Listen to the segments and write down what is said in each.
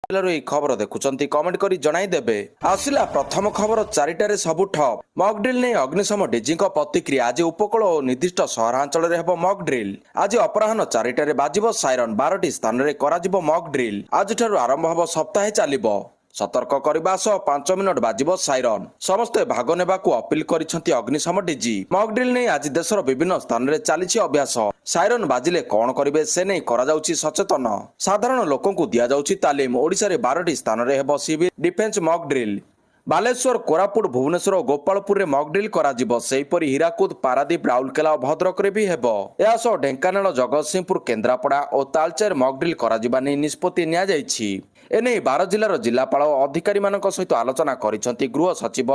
এই খবর দেখুଛନ୍ତି কমেন্ট করে জনাই দেবে। আসিলা প্রথম খবর 4টাରେ ସବୁ ଠପ୍ ମକ୍ ଡ୍ରିଲ୍ ନେଇ ଅଗ୍ନିଶମ ଡିଜିଙ୍କ ପ୍ରତିକ୍ରିୟା। ଆଜି ଉପକୂଳ ଓ ନିର୍ଦ୍ଦିଷ୍ଟ ସହରାଞ୍ଚଳରେ ହେବ ମକ୍ ଡ୍ରିଲ୍। ଆଜି ଅପରାହ୍ନ 4টাରେ ବାଜିବ ସାଇରନ୍। 12ଟି ସ୍ଥାନରେ କରାଯିବ ମକ୍ ଡ୍ରିଲ୍। ଆଜିଠାରୁ ଆରମ୍ଭ ହେବ, ସପ୍ତାହେ ଚାଲିବ। ସତର୍କ କରିବା ସହ 5 ମିନିଟ୍ ବାଜିବ ସାଇରନ୍। ସମସ୍ତେ ଭାଗ ନେବାକୁ ଅପିଲ କରିଛନ୍ତି ଅଗ୍ନିଶମ ଡିଜି। ମକ୍ ଡ୍ରିଲ୍ ନେଇ ଆଜି ଦେଶର ବିଭିନ୍ନ ସ୍ଥାନରେ ଚାଲିଛି ଅଭ୍ୟାସ। ସାଇରନ୍ ବାଜିଲେ କଣ କରିବେ ସେ ନେଇ କରାଯାଉଛି ସଚେତନ। ସାଧାରଣ ଲୋକଙ୍କୁ ଦିଆଯାଉଛି ତାଲିମ। ଓଡ଼ିଶାରେ 12ଟି ସ୍ଥାନରେ ହେବ civil defence mock drill. Baleswar, Koraput, Bhubaneswar ଓ ଗୋପାଳପୁରରେ ମକ୍ ଡ୍ରିଲ୍ କରାଯିବ। ସେହିପରି ହୀରାକୁଦ, ପାରାଦୀପ, ରାଉରକେଲା ଓ ଭଦ୍ରକରେ ବି ହେବ। ଏହା ସହ ଢେଙ୍କାନାଳ, ଜଗତସିଂହପୁର, କେନ୍ଦ୍ରାପଡ଼ା ଓ ତାଳଚେର ମକ୍ ଡ୍ରିଲ୍ କରାଯିବା ନେଇ ନିଷ୍ପତ୍ତି ନିଆଯାଇଛି। ଏନେଇ 12 ଜିଲ୍ଲାର ଜିଲ୍ଲାପାଳ ଓ ଅଧିକାରୀମାନଙ୍କ ସହିତ ଆଲୋଚନା କରିଛନ୍ତି ଗୃହ ସଚିବ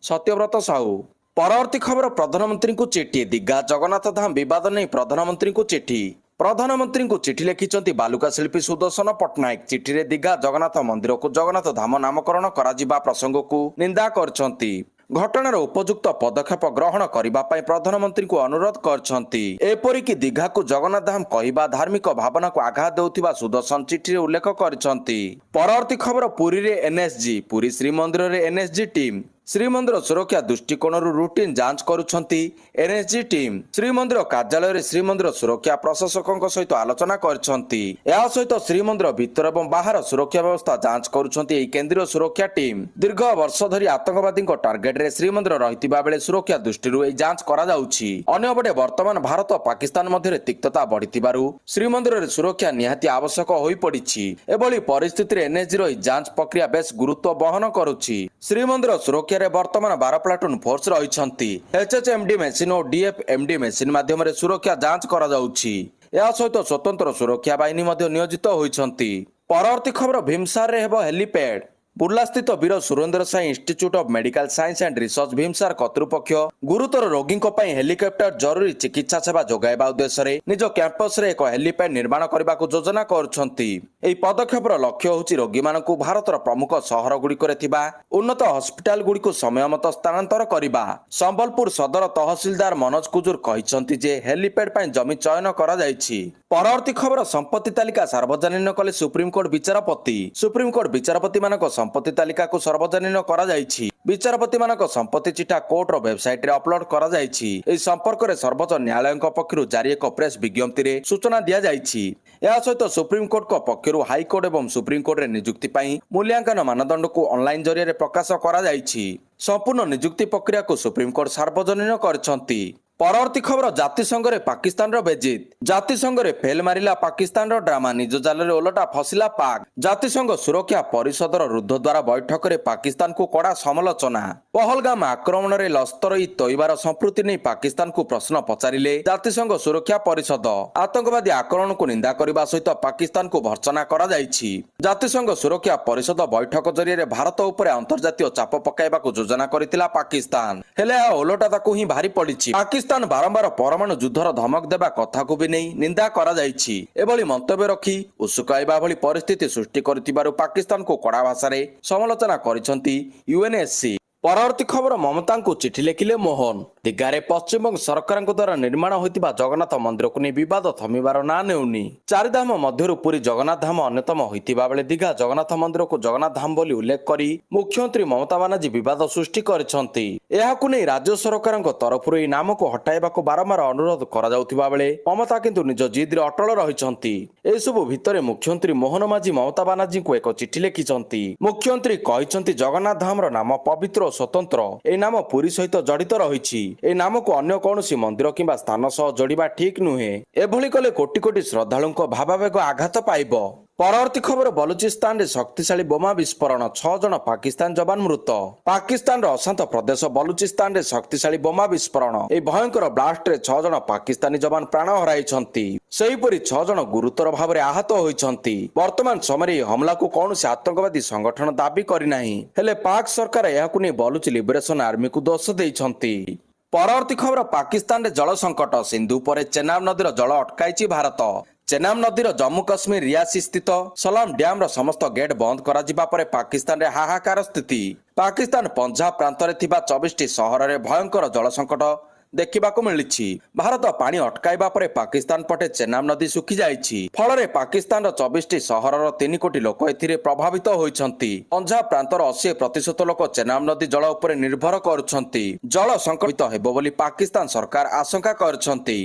ସତ୍ୟବ୍ରତ ସାହୁ। ପରବର୍ତ୍ତୀ ଖବର, ପ୍ରଧାନମନ୍ତ୍ରୀଙ୍କୁ ଚିଠି। ଦିଘା ଜଗନ୍ନାଥ ଧାମ ବିବାଦ ନେଇ ପ୍ରଧାନମନ୍ତ୍ରୀଙ୍କୁ ଚିଠି। ପ୍ରଧାନମନ୍ତ୍ରୀଙ୍କୁ ଚିଠି ଲେଖିଛନ୍ତି ବାଲୁକା ଶିଳ୍ପୀ ସୁଦର୍ଶନ ପଟ୍ଟନାୟକ। ଚିଠିରେ ଦିଘା ଜଗନ୍ନାଥ ମନ୍ଦିରକୁ ଜଗନ୍ନାଥ ଧାମ ନାମକରଣ କରାଯିବା ପ୍ରସଙ୍ଗକୁ ନିନ୍ଦା କରିଛନ୍ତି। ଘଟଣାର ଉପଯୁକ୍ତ ପଦକ୍ଷେପ ଗ୍ରହଣ କରିବା ପାଇଁ ପ୍ରଧାନମନ୍ତ୍ରୀଙ୍କୁ ଅନୁରୋଧ କରିଛନ୍ତି। ଏପରିକି ଦିଘାକୁ ଜଗନ୍ନାଥ ଧାମ କହିବା ଧାର୍ମିକ ଭାବନାକୁ ଆଘାତ ଦେଉଥିବା ସୁଦର୍ଶନ ଚିଠିରେ ଉଲ୍ଲେଖ କରିଛନ୍ତି। ପରବର୍ତ୍ତୀ ଖବର, ପୁରୀରେ ଏନ୍ଏସ୍ଜି। ପୁରୀ ଶ୍ରୀମନ୍ଦିରରେ ଏନ୍ଏସ୍ଜି ଟିମ୍। ଶ୍ରୀମନ୍ଦିର ସୁରକ୍ଷା ଦୃଷ୍ଟିକୋଣରୁ ରୁଟିନ୍ ଯାଞ୍ଚ କରୁଛନ୍ତି ଏନ୍ଏସ୍ଜି ଟିମ୍। ଶ୍ରୀମନ୍ଦିର କାର୍ଯ୍ୟାଳୟରେ ଶ୍ରୀମନ୍ଦିର ସୁରକ୍ଷା ପ୍ରଶାସକଙ୍କ ସହିତ ଆଲୋଚନା କରିଛନ୍ତି। ଏହା ସହିତ ଶ୍ରୀମନ୍ଦିର ଭିତର ଏବଂ ବାହାର ସୁରକ୍ଷା ବ୍ୟବସ୍ଥା ଯାଞ୍ଚ କରୁଛନ୍ତି ଏହି କେନ୍ଦ୍ରୀୟ ସୁରକ୍ଷା ଟିମ୍। ଦୀର୍ଘ ବର୍ଷ ଧରି ଆତଙ୍କବାଦୀଙ୍କ ଟାର୍ଗେଟରେ ଶ୍ରୀମନ୍ଦିର ରହିଥିବା ବେଳେ ସୁରକ୍ଷା ଦୃଷ୍ଟିରୁ ଏହି ଯାଞ୍ଚ କରାଯାଉଛି। ଅନ୍ୟପଟେ ବର୍ତ୍ତମାନ ଭାରତ ପାକିସ୍ତାନ ମଧ୍ୟରେ ତିକ୍ତତା ବଢିଥିବାରୁ ଶ୍ରୀମନ୍ଦିରରେ ସୁରକ୍ଷା ନିହାତି ଆବଶ୍ୟକ ହୋଇପଡିଛି। ଏଭଳି ପରିସ୍ଥିତିରେ ଏନ୍ଏସ୍ଜିର ଏହି ଯାଞ୍ଚ ପ୍ରକ୍ରିୟା ବେଶ ଗୁରୁତ୍ୱ ବହନ କରୁଛି। ଶ୍ରୀମନ୍ଦିର ସୁରକ୍ଷା ବର୍ତ୍ତମାନ 12 ପ୍ଲାଟୁନ ଫୋର୍ସ ରହିଛନ୍ତି। ଏଚ୍ଏଚ୍ଏମ୍ଡି ମେସିନ୍ ଓ ଡିଏଫ୍ଏମ୍ଡି ମେସିନ୍ ମାଧ୍ୟମରେ ସୁରକ୍ଷା ଯାଞ୍ଚ କରାଯାଉଛି। ଏହା ସହିତ ସ୍ୱତନ୍ତ୍ର ସୁରକ୍ଷା ବାହିନୀ ମଧ୍ୟ ନିୟୋଜିତ ହୋଇଛନ୍ତି। ପରବର୍ତ୍ତୀ ଖବର, ଭୀମସାରରେ ହେବ ହେଲିପ୍ୟାଡ୍। ବୁର୍ଲାସ୍ଥିତ Veer Surendra Sai institute of medical science and research VIMSAR କର୍ତ୍ତୃପକ୍ଷ ଗୁରୁତର ରୋଗୀଙ୍କ ପାଇଁ ହେଲିକପ୍ଟର ଜରୁରୀ ଚିକିତ୍ସା ସେବା ଯୋଗାଇବା ଉଦ୍ଦେଶ୍ୟରେ ନିଜ କ୍ୟାମ୍ପସରେ ଏକ ହେଲିପ୍ୟାଡ୍ ନିର୍ମାଣ କରିବାକୁ ଯୋଜନା କରୁଛନ୍ତି। ଏହି ପଦକ୍ଷେପର ଲକ୍ଷ୍ୟ ହେଉଛି ରୋଗୀମାନଙ୍କୁ ଭାରତର ପ୍ରମୁଖ ସହରଗୁଡ଼ିକରେ ଥିବା ଉନ୍ନତ ହସ୍ପିଟାଲଗୁଡ଼ିକୁ ସମୟମତ ସ୍ଥାନାନ୍ତର କରିବା। ସମ୍ବଲପୁର ସଦର ତହସିଲଦାର ମନୋଜ କୁଜୁର କହିଛନ୍ତି ଯେ ହେଲିପ୍ୟାଡ୍ ପାଇଁ ଜମି ଚୟନ କରାଯାଇଛି। ପରବର୍ତ୍ତୀ ଖବର, ସମ୍ପତ୍ତି ତାଲିକା ସାର୍ବଜନୀନ କଲେ ସୁପ୍ରିମକୋର୍ଟ ବିଚାରପତି। ସୁପ୍ରିମକୋର୍ଟ ବିଚାରପତିମାନଙ୍କ ସମ୍ପତ୍ତି ତାଲିକାକୁ ସାର୍ବଜନୀନ କରାଯାଇଛି। ବିଚାରପତିମାନଙ୍କ ସମ୍ପତ୍ତି ଚିଠା କୋର୍ଟର ୱେବସାଇଟରେ ଅପଲୋଡ କରାଯାଇଛି। ଏହି ସମ୍ପର୍କରେ ସର୍ବୋଚ୍ଚ ନ୍ୟାୟାଳୟଙ୍କ ପକ୍ଷରୁ ଜାରି ଏକ ପ୍ରେସ ବିଜ୍ଞପ୍ତିରେ ସୂଚନା ଦିଆଯାଇଛି। ଏହା ସହିତ ସୁପ୍ରିମକୋର୍ଟଙ୍କ ପକ୍ଷରୁ ହାଇକୋର୍ଟ ଏବଂ ସୁପ୍ରିମକୋର୍ଟରେ ନିଯୁକ୍ତି ପାଇଁ ମୂଲ୍ୟାଙ୍କନ ମାନଦଣ୍ଡକୁ ଅନଲାଇନ ଜରିଆରେ ପ୍ରକାଶ କରାଯାଇଛି। ସମ୍ପୂର୍ଣ୍ଣ ନିଯୁକ୍ତି ପ୍ରକ୍ରିୟାକୁ ସୁପ୍ରିମକୋର୍ଟ ସାର୍ବଜନୀନ କରିଛନ୍ତି। ପରବର୍ତ୍ତୀ ଖବର, ଜାତିସଂଘରେ ପାକିସ୍ତାନର ବେଜିତ୍। ଜାତିସଂଘରେ ଫେଲ ମାରିଲା ପାକିସ୍ତାନର ଡ୍ରାମା। ନିଜ ଜାଲରେ ଓଲଟା ଫସିଲା ପାକ୍। ଜାତିସଂଘ ସୁରକ୍ଷା ପରିଷଦର ରୁଦ୍ଧଦ୍ୱାର ବୈଠକରେ ପାକିସ୍ତାନକୁ କଡ଼ା ସମାଲୋଚନା। ପହଲଗାମ ଆକ୍ରମଣରେ ଲସ୍କର ଇ ତଇବାର ସମ୍ପୃକ୍ତି ନେଇ ପାକିସ୍ତାନକୁ ପ୍ରଶ୍ନ ପଚାରିଲେ ଜାତିସଂଘ ସୁରକ୍ଷା ପରିଷଦ। ଆତଙ୍କବାଦୀ ଆକ୍ରମଣକୁ ନିନ୍ଦା କରିବା ସହିତ ପାକିସ୍ତାନକୁ ଭର୍ତ୍ସନା କରାଯାଇଛି। ଜାତିସଂଘ ସୁରକ୍ଷା ପରିଷଦ ବୈଠକ ଜରିଆରେ ଭାରତ ଉପରେ ଅନ୍ତର୍ଜାତୀୟ ଚାପ ପକାଇବାକୁ ଯୋଜନା କରିଥିଲା ପାକିସ୍ତାନ। ହେଲେ ଏହା ଓଲଟା ତାକୁ ହିଁ ଭାରି ପଡ଼ିଛି। ପାକିସ୍ତାନ ବାରମ୍ବାର ପରମାଣୁ ଯୁଦ୍ଧର ଧମକ ଦେବା କଥାକୁ ବି ନେଇ ନିନ୍ଦା କରାଯାଇଛି। ଏଭଳି ମନ୍ତବ୍ୟ ରଖି ଉସୁକାଇବା ଭଳି ପରିସ୍ଥିତି ସୃଷ୍ଟି କରିଥିବାରୁ ପାକିସ୍ତାନକୁ କଡ଼ା ଭାଷାରେ ସମାଲୋଚନା କରିଛନ୍ତି ୟୁଏନ୍ଏସ୍ସି। ପରବର୍ତ୍ତୀ ଖବର, ମମତାଙ୍କୁ ଚିଠି ଲେଖିଲେ ମୋହନ। ଦିଘାରେ ପଶ୍ଚିମବଙ୍ଗ ସରକାରଙ୍କ ଦ୍ୱାରା ନିର୍ମାଣ ହୋଇଥିବା ଜଗନ୍ନାଥ ମନ୍ଦିରକୁ ନେଇ ବିବାଦ ଥମିବାର ନାଁ ନେଉନି। ଚାରିଧାମ ମଧ୍ୟରୁ ପୁରୀ ଜଗନ୍ନାଥ ଧାମ ଅନ୍ୟତମ ହୋଇଥିବା ବେଳେ ଦିଘା ଜଗନ୍ନାଥ ମନ୍ଦିରକୁ ଜଗନ୍ନାଥ ଧାମ ବୋଲି ଉଲ୍ଲେଖ କରି ମୁଖ୍ୟମନ୍ତ୍ରୀ ମମତା ବାନାର୍ଜୀ ବିବାଦ ସୃଷ୍ଟି କରିଛନ୍ତି। ଏହାକୁ ନେଇ ରାଜ୍ୟ ସରକାରଙ୍କ ତରଫରୁ ଏହି ନାମକୁ ହଟାଇବାକୁ ବାରମ୍ବାର ଅନୁରୋଧ କରାଯାଉଥିବା ବେଳେ ମମତା କିନ୍ତୁ ନିଜ ଜିଦ୍ରେ ଅଟଳ ରହିଛନ୍ତି। ଏସବୁ ଭିତରେ ମୁଖ୍ୟମନ୍ତ୍ରୀ ମୋହନ ମାଝୀ ମମତା ବାନାର୍ଜୀଙ୍କୁ ଏକ ଚିଠି ଲେଖିଛନ୍ତି। ମୁଖ୍ୟମନ୍ତ୍ରୀ କହିଛନ୍ତି ଜଗନ୍ନାଥ ଧାମର ନାମ ପବିତ୍ର ଓ ସ୍ୱତନ୍ତ୍ର। ଏହି ନାମ ପୁରୀ ସହିତ ଜଡ଼ିତ ରହିଛି। ଏହି ନାମକୁ ଅନ୍ୟ କୌଣସି ମନ୍ଦିର କିମ୍ବା ସ୍ଥାନ ସହ ଯୋଡ଼ିବା ଠିକ ନୁହେଁ। ଏଭଳି କଲେ କୋଟି କୋଟି ଶ୍ରଦ୍ଧାଳୁଙ୍କ ଭାବାବେଗ ଆଘାତ ପାଇବ। ପରବର୍ତ୍ତୀ ଖବର, ବଲୁଚିସ୍ତାନରେ ଶକ୍ତିଶାଳୀ ବୋମା ବିସ୍ଫୋରଣ। 6 ଜଣ ପାକିସ୍ତାନ ଯବାନ ମୃତ। ପାକିସ୍ତାନର ଅଶାନ୍ତ ପ୍ରଦେଶ ବଲୁଚିସ୍ତାନରେ ଶକ୍ତିଶାଳୀ ବୋମା ବିସ୍ଫୋରଣ। ଏହି ଭୟଙ୍କର ବ୍ଲାଷ୍ଟରେ 6 ଜଣ ପାକିସ୍ତାନୀ ଯବାନ ପ୍ରାଣ ହରାଇଛନ୍ତି। ସେହିପରି 6 ଜଣ ଗୁରୁତର ଭାବରେ ଆହତ ହୋଇଛନ୍ତି। ବର୍ତ୍ତମାନ ସମୟରେ ଏହି ହମଲାକୁ କୌଣସି ଆତଙ୍କବାଦୀ ସଂଗଠନ ଦାବି କରିନାହିଁ। ହେଲେ ପାକ୍ ସରକାର ଏହାକୁ ନେଇ ବଲୁଚ ଲିବରେସନ ଆର୍ମିକୁ ଦୋଷ ଦେଇଛନ୍ତି। ପରବର୍ତ୍ତୀ ଖବର, ପାକିସ୍ତାନରେ ଜଳ ସଙ୍କଟ। ସିନ୍ଧୁ ପରେ ଚେନାବ ନଦୀର ଜଳ ଅଟକାଇଛି ଭାରତ। ଚେନାବ ନଦୀର ଜମ୍ମୁ କାଶ୍ମୀର ରିୟାସି ସ୍ଥିତ ସଲାମ ଡ୍ୟାମର ସମସ୍ତ ଗେଟ୍ ବନ୍ଦ କରାଯିବା ପରେ ପାକିସ୍ତାନରେ ହାହାକାର ସ୍ଥିତି। ପାକିସ୍ତାନ ପଞ୍ଜାବ ପ୍ରାନ୍ତରେ ଥିବା 24ଟି ସହରରେ ଭୟଙ୍କର ଜଳ ସଙ୍କଟ ଦେଖିବାକୁ ମିଳିଛି। ଭାରତ ପାଣି ଅଟକାଇବା ପରେ ପାକିସ୍ତାନ ପଟେ ଚେନାବ ନଦୀ ଶୁଖି ଯାଇଛି। ଫଳରେ ପାକିସ୍ତାନର 24ଟି ସହରର 3 କୋଟି ଲୋକ ଏଥିରେ ପ୍ରଭାବିତ ହୋଇଛନ୍ତି। ପଞ୍ଜାବ ପ୍ରାନ୍ତର 80% ଲୋକ ଚେନାବ ନଦୀ ଜଳ ଉପରେ ନିର୍ଭର କରୁଛନ୍ତି। ଜଳ ସଂକଟ ହେବ ବୋଲି ପାକିସ୍ତାନ ସରକାର ଆଶଙ୍କା କରିଛନ୍ତି।